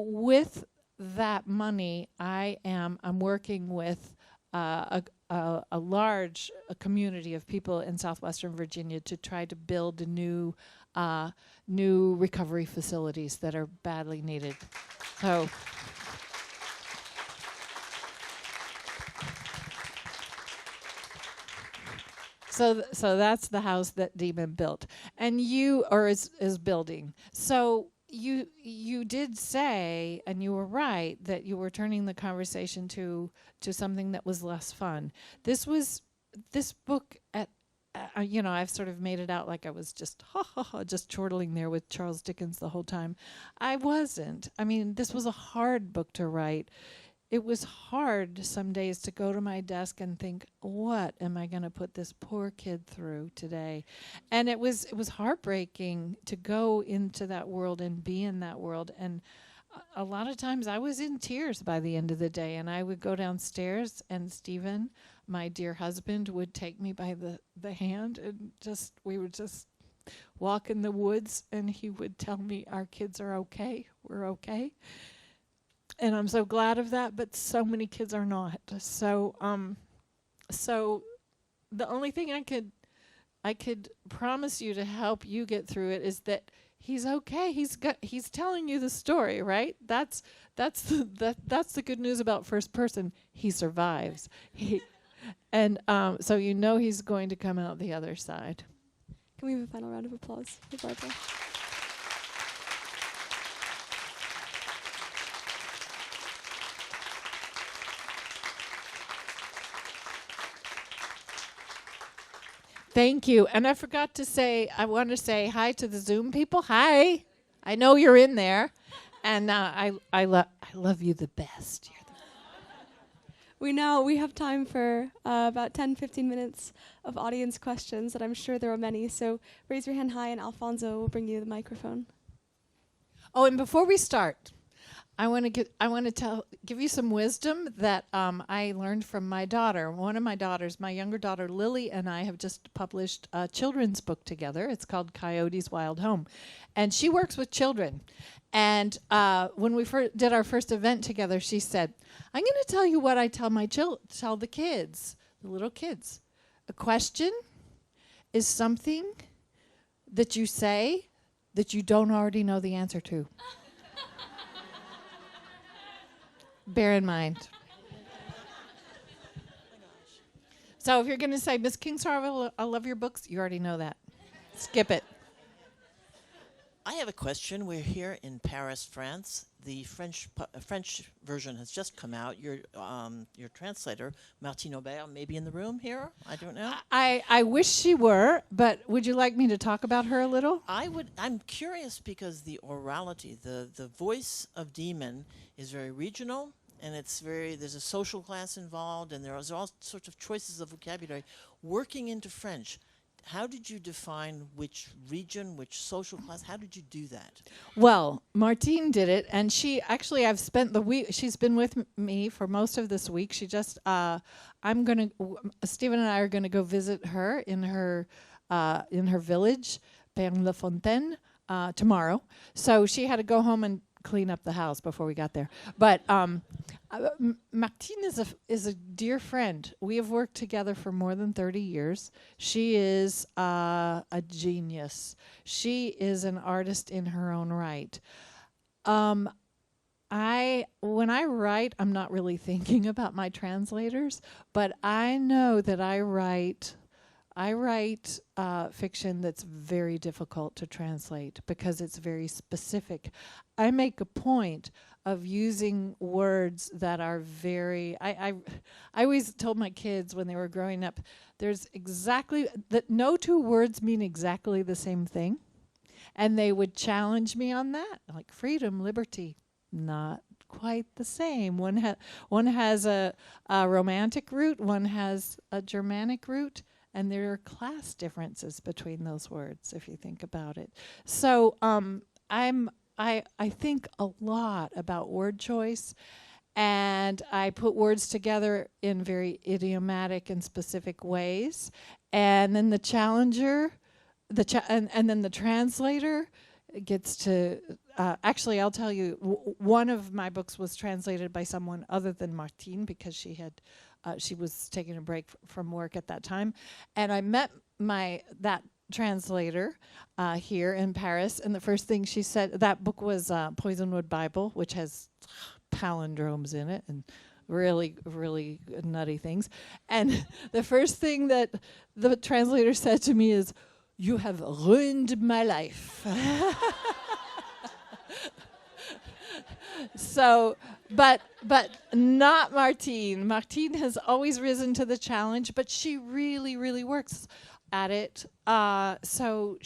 with that money, I'm working with a large community of people in southwestern Virginia to try to build new recovery facilities that are badly needed. So that's the house that Demon built, and is building. So you did say, and you were right, that you were turning the conversation to something that was less fun. This book I've sort of made it out like I was just just chortling there with Charles Dickens the whole time. I wasn't. I mean, this was a hard book to write. It was hard some days to go to my desk and think, what am I going to put this poor kid through today? And it was heartbreaking to go into that world and be in that world. And a lot of times I was in tears by the end of the day, and I would go downstairs, and Stephen, my dear husband, would take me by the hand, and we would just walk in the woods, and he would tell me, our kids are okay, we're okay. And I'm so glad of that, but so many kids are not. So the only thing I could promise you to help you get through it is that he's okay. He's telling you the story, right? That's the good news about first person. He survives. So he's going to come out the other side. Can we have a final round of applause for Barbara? Thank you. And I forgot to say, I want to say hi to the Zoom people. Hi. I know you're in there. And I love you the best. We have time for about 10, 15 minutes of audience questions, and I'm sure there are many. So raise your hand high, and Alfonso will bring you the microphone. Oh, and before we start, I want to give you some wisdom that I learned from my daughter. One of my daughters, my younger daughter Lily, and I have just published a children's book together. It's called Coyote's Wild Home, and she works with children. And when we did our first event together, she said, "I'm going to tell you what I tell tell the kids, the little kids. A question is something that you say that you don't already know the answer to." Bear in mind. So if you're going to say, "Miss Kingsolver, I love your books," you already know that. Skip it. I have a question. We're here in Paris, France. The French version has just come out. Your translator, Martine Aubert, may be in the room here. I don't know. I wish she were, but would you like me to talk about her a little? I'm curious because the orality, the voice of Demon is very regional, and there's a social class involved, and there's all sorts of choices of vocabulary. Working into French, how did you define which region, which social class? How did you do that? Well, Martine did it, and I've spent the week. She's been with me for most of this week. She just, Stephen and I are gonna go visit her in her village, Père-la-Fontaine, tomorrow. So she had to go home and clean up the house before we got there. But Martine is a dear friend. We have worked together for more than 30 years. She is a genius. She is an artist in her own right. When I write, I'm not really thinking about my translators, but I know that I write fiction that's very difficult to translate because it's very specific. I make a point of using words that are very... I always told my kids when they were growing up, there's exactly... that no two words mean exactly the same thing. And they would challenge me on that, like freedom, liberty, not quite the same. One has a romantic root, one has a Germanic root, and there are class differences between those words if you think about it. So I think a lot about word choice, and I put words together in very idiomatic and specific ways, and then the challenger, and then the translator gets to. Actually, I'll tell you, one of my books was translated by someone other than Martine because she was taking a break from work at that time, and I met that translator here in Paris, and the first thing she said, that book was Poisonwood Bible, which has palindromes in it and really, really nutty things. And the first thing that the translator said to me is, "You have ruined my life." So, but not Martine. Martine has always risen to the challenge, but she really, really works at it. So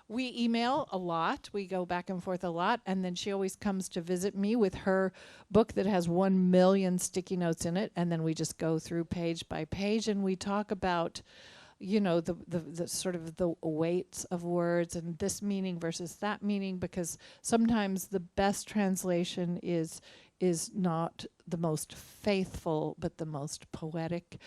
we email a lot. We go back and forth a lot, and then she always comes to visit me with her book that has 1 million sticky notes in it, and then we just go through page by page, and we talk about, the sort of the weights of words and this meaning versus that meaning, because sometimes the best translation is not the most faithful, but the most poetic.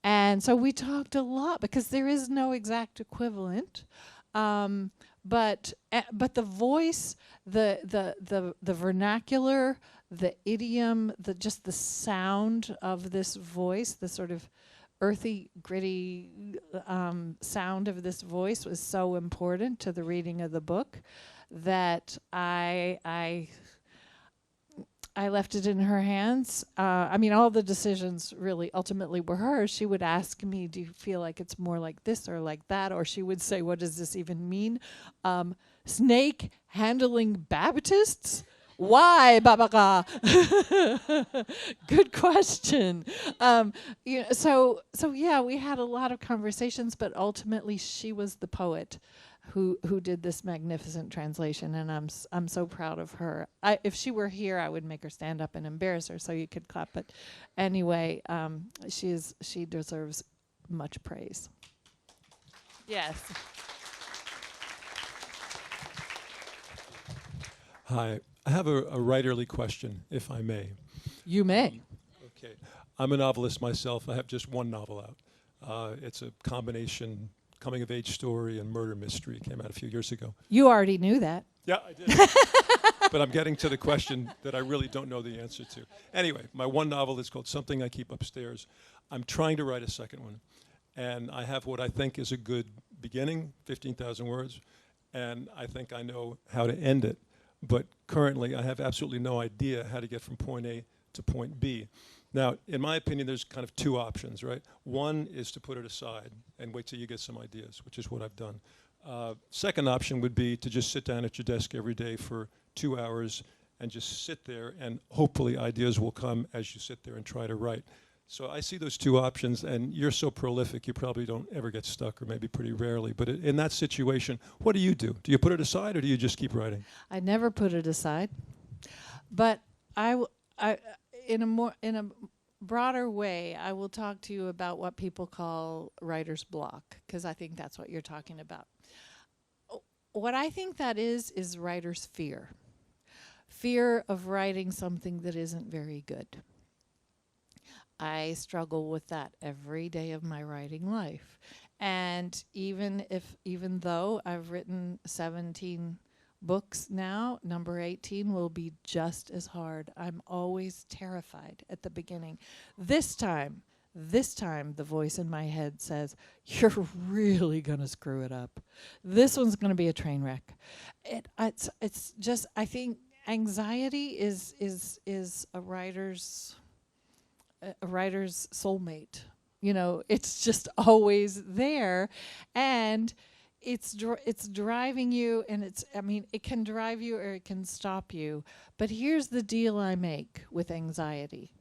And so we talked a lot because there is no exact equivalent. But the voice, the vernacular, the idiom, just the sound of this voice, the sort of earthy, gritty sound of this voice was so important to the reading of the book that I left it in her hands. All the decisions really ultimately were hers. She would ask me, "Do you feel like it's more like this or like that?" Or she would say, "What does this even mean? Snake handling Baptists? Why, Babaka? Good question. So yeah, we had a lot of conversations, but ultimately she was the poet who did this magnificent translation, and I'm so proud of her. If she were here, I would make her stand up and embarrass her so you could clap. But anyway, she deserves much praise. Yes. Hi. I have a writerly question, if I may. You may. Okay. I'm a novelist myself. I have just one novel out. It's a combination coming-of-age story and murder mystery. It came out a few years ago. You already knew that. Yeah, I did. But I'm getting to the question that I really don't know the answer to. Anyway, my one novel is called Something I Keep Upstairs. I'm trying to write a second one. And I have what I think is a good beginning, 15,000 words. And I think I know how to end it. But currently, I have absolutely no idea how to get from point A to point B. Now, in my opinion, there's kind of two options, right? One is to put it aside and wait till you get some ideas, which is what I've done. Second option would be to just sit down at your desk every day for 2 hours and just sit there, and hopefully ideas will come as you sit there and try to write. So I see those two options, and you're so prolific, you probably don't ever get stuck, or maybe pretty rarely. But in that situation, what do you do? Do you put it aside, or do you just keep writing? I never put it aside, but in a broader way, I will talk to you about what people call writer's block, because I think that's what you're talking about. What I think that is writer's fear. Fear of writing something that isn't very good. I struggle with that every day of my writing life. And even though I've written 17 books now, number 18 will be just as hard. I'm always terrified at the beginning. This time, the voice in my head says, you're really going to screw it up. This one's going to be a train wreck. It's just, I think anxiety is a writer's soulmate. You know, it's just always there, and it's driving you, and it can drive you or it can stop you. But here's the deal I make with anxiety.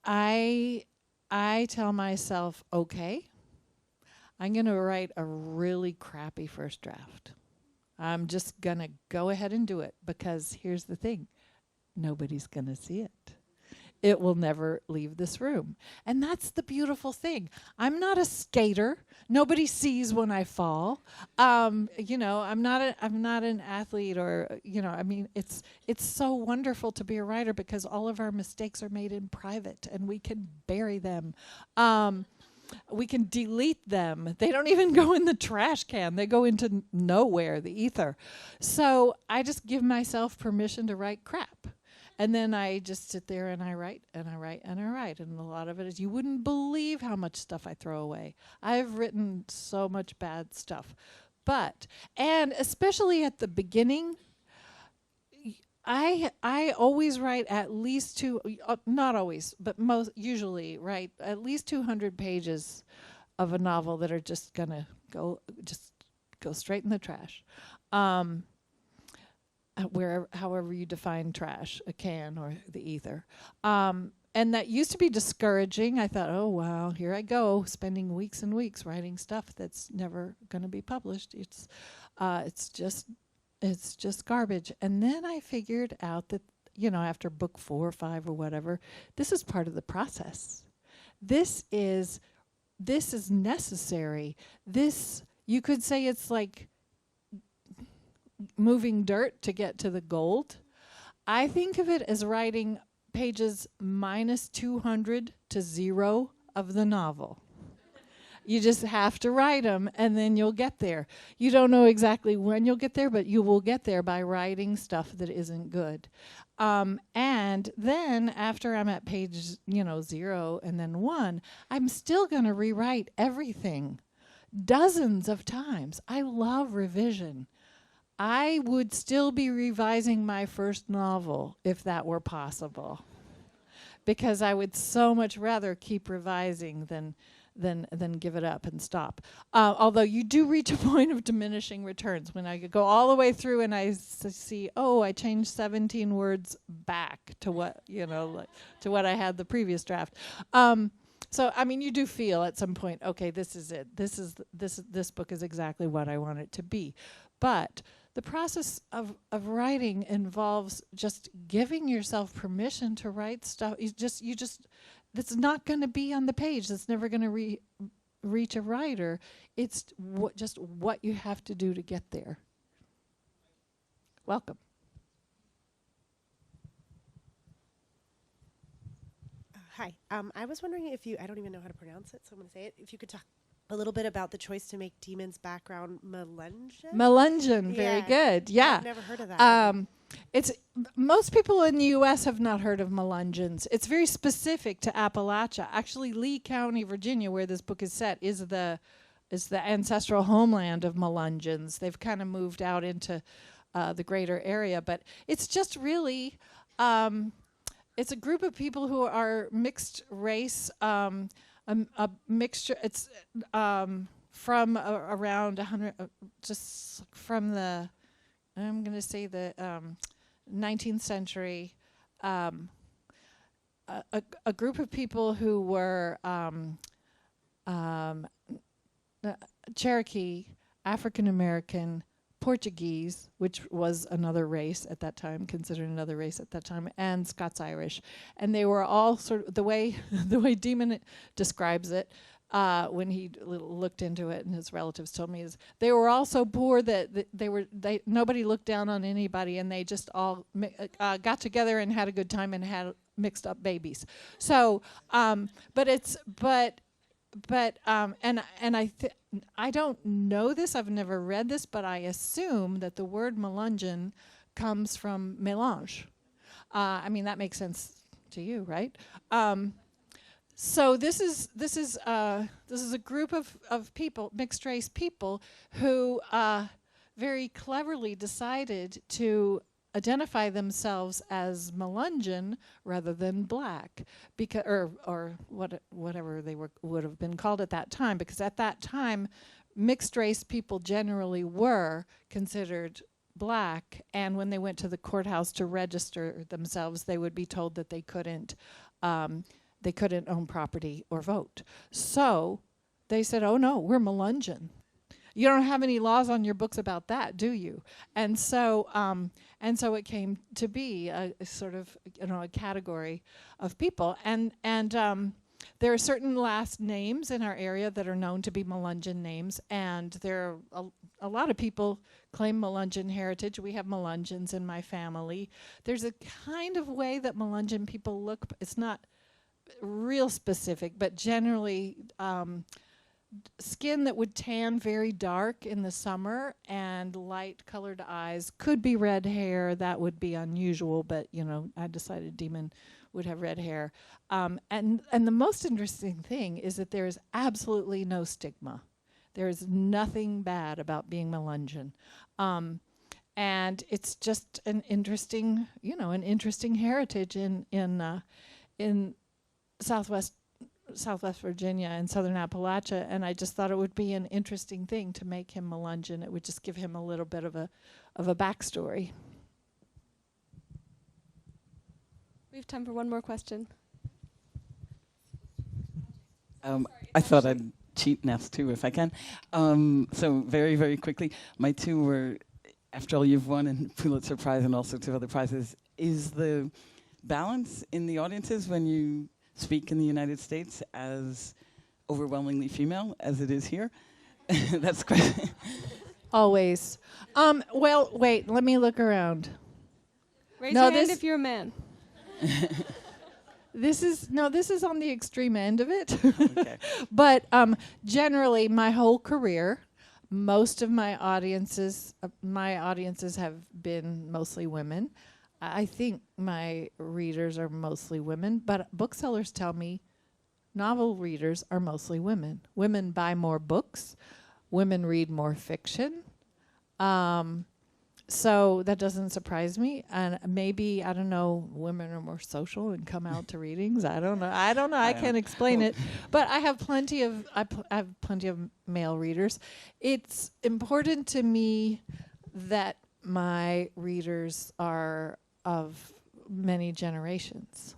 I tell myself, okay, I'm going to write a really crappy first draft. I'm just going to go ahead and do it, because here's the thing. Nobody's going to see it. It will never leave this room. And that's the beautiful thing. I'm not a skater. Nobody sees when I fall. I'm not an athlete, or, it's so wonderful to be a writer, because all of our mistakes are made in private and we can bury them. We can delete them. They don't even go in the trash can. They go into nowhere, the ether. So I just give myself permission to write crap. And then I just sit there and I write and I write and I write. And a lot of it is, you wouldn't believe how much stuff I throw away. I've written so much bad stuff. And especially at the beginning, I always write at least not always, but usually write at least 200 pages of a novel that are just going to go straight in the trash. However you define trash, a can or the ether. And that used to be discouraging. I thought, oh, wow, here I go, spending weeks and weeks writing stuff that's never going to be published. It's just garbage. And then I figured out that, after book 4 or 5 or whatever, this is part of the process. This is necessary. You could say it's like moving dirt to get to the gold. I think of it as writing pages -200 to 0 of the novel. You just have to write them, and then you'll get there. You don't know exactly when you'll get there, but you will get there by writing stuff that isn't good. And then after I'm at page 0 and then 1, I'm still going to rewrite everything dozens of times. I love revision. I would still be revising my first novel if that were possible, because I would so much rather keep revising than give it up and stop. Although you do reach a point of diminishing returns when I go all the way through and I see, oh, I changed 17 words back to what to what I had the previous draft. So I mean, you do feel at some point, okay, this is it. This book is exactly what I want it to be. But the process of writing involves just giving yourself permission to write stuff. You just that's not going to be on the page. That's never going to reach a writer. It's just what you have to do to get there. Welcome. Hi. I was wondering if I don't even know how to pronounce it, so I'm going to say it. If you could talk a little bit about the choice to make Demon's background Melungeon? Melungeon, very good. Yeah. I've never heard of that. It's most people in the U.S. have not heard of Melungeons. It's very specific to Appalachia. Actually, Lee County, Virginia, where this book is set, is the ancestral homeland of Melungeons. They've kind of moved out into the greater area, but it's just really it's a group of people who are mixed race. A mixture. It's from around 100, just from the, I'm going to say the 19th century. A group of people who were Cherokee, African American, Portuguese, which was another race at that time, considered another race at that time, and Scots-Irish. And they were all sort of, the way Demon describes it, when he looked into it and his relatives told me, is they were all so poor that nobody looked down on anybody, and they just all got together and had a good time and had mixed up babies. So, I don't know this, I've never read this, but I assume that the word Melungeon comes from mélange. I mean, that makes sense to you, right? So this is a group of people, mixed race people, who very cleverly decided to identify themselves as Melungeon rather than black, because or whatever they would have been called at that time, because at that time mixed race people generally were considered black, and when they went to the courthouse to register themselves, they would be told that they couldn't own property or vote. So they said, "Oh no, we're Melungeon. You don't have any laws on your books about that, do you?" And so it came to be a sort of, a category of people. And there are certain last names in our area that are known to be Melungeon names, and there are a lot of people claim Melungeon heritage. We have Melungeons in my family. There's a kind of way that Melungeon people look. It's not real specific, but generally skin that would tan very dark in the summer and light colored eyes. Could be red hair. That would be unusual, but I decided Demon would have red hair. And the most interesting thing is that there is absolutely no stigma. There is nothing bad about being Melungeon. And it's just an interesting heritage in Southwest Virginia and Southern Appalachia, and I just thought it would be an interesting thing to make him Melungeon. It would just give him a little bit of a backstory. We have time for one more question. I thought I'd cheat and ask two if I can. So very, very quickly, my two were, after all you've won in Pulitzer Prize and all sorts of other prizes, is the balance in the audiences when you speak in the United States as overwhelmingly female as it is here? That's quite always. Well, wait, let me look around. Raise your hand if you're a man. This is on the extreme end of it. okay. But generally, my whole career, most of my audiences have been mostly women. I think my readers are mostly women, but booksellers tell me novel readers are mostly women. Women buy more books. Women read more fiction. So that doesn't surprise me. And maybe, I don't know, women are more social and come out to readings. I don't know. I can't explain it. But I have plenty of male readers. It's important to me that my readers are of many generations.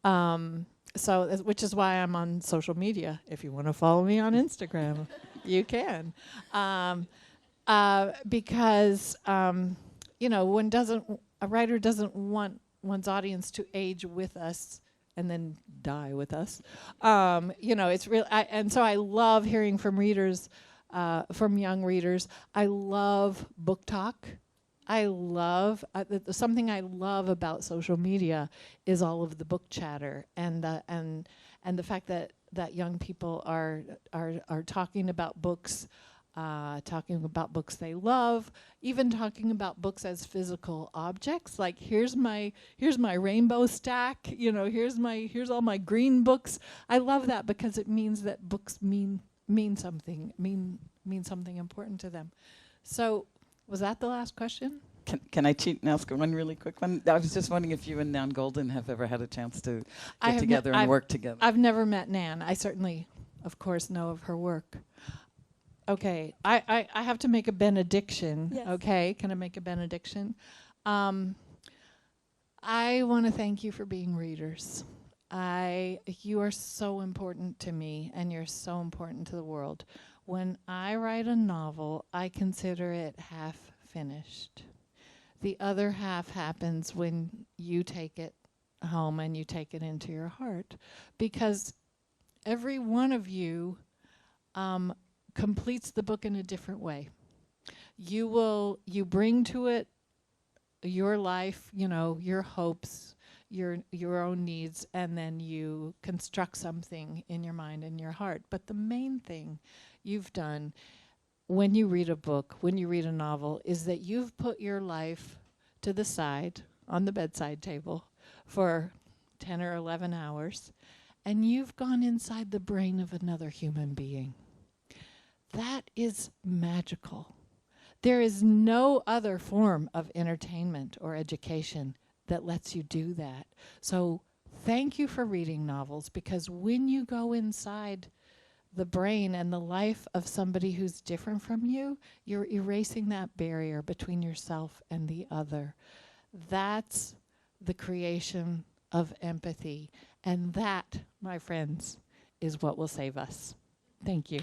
Which is why I'm on social media. If you want to follow me on Instagram, you can. Because a writer doesn't want one's audience to age with us and then die with us. It's real. And so I love hearing from readers, from young readers. I love book talk. I love something I love about social media is all of the book chatter and the fact that young people are talking about books. Talking about books they love, even talking about books as physical objects. Like here's my rainbow stack. Here's all my green books. I love that because it means that books mean something important to them. So was that the last question? Can I cheat and ask one really quick one? I was just wondering if you and Nan Golden have ever had a chance to get together and work together. I've never met Nan. I certainly, of course, know of her work. Okay, I have to make a benediction. Yes. Okay, can I make a benediction? I want to thank you for being readers. You are so important to me, and you're so important to the world. When I write a novel, I consider it half finished. The other half happens when you take it home and you take it into your heart, because every one of you completes the book in a different way. You bring to it your life, your hopes, your own needs, and then you construct something in your mind and your heart. But the main thing you've done when you read a book, when you read a novel, is that you've put your life to the side on the bedside table for 10 or 11 hours, and you've gone inside the brain of another human being. That is magical. There is no other form of entertainment or education that lets you do that. So thank you for reading novels, because when you go inside the brain and the life of somebody who's different from you, you're erasing that barrier between yourself and the other. That's the creation of empathy. And that, my friends, is what will save us. Thank you.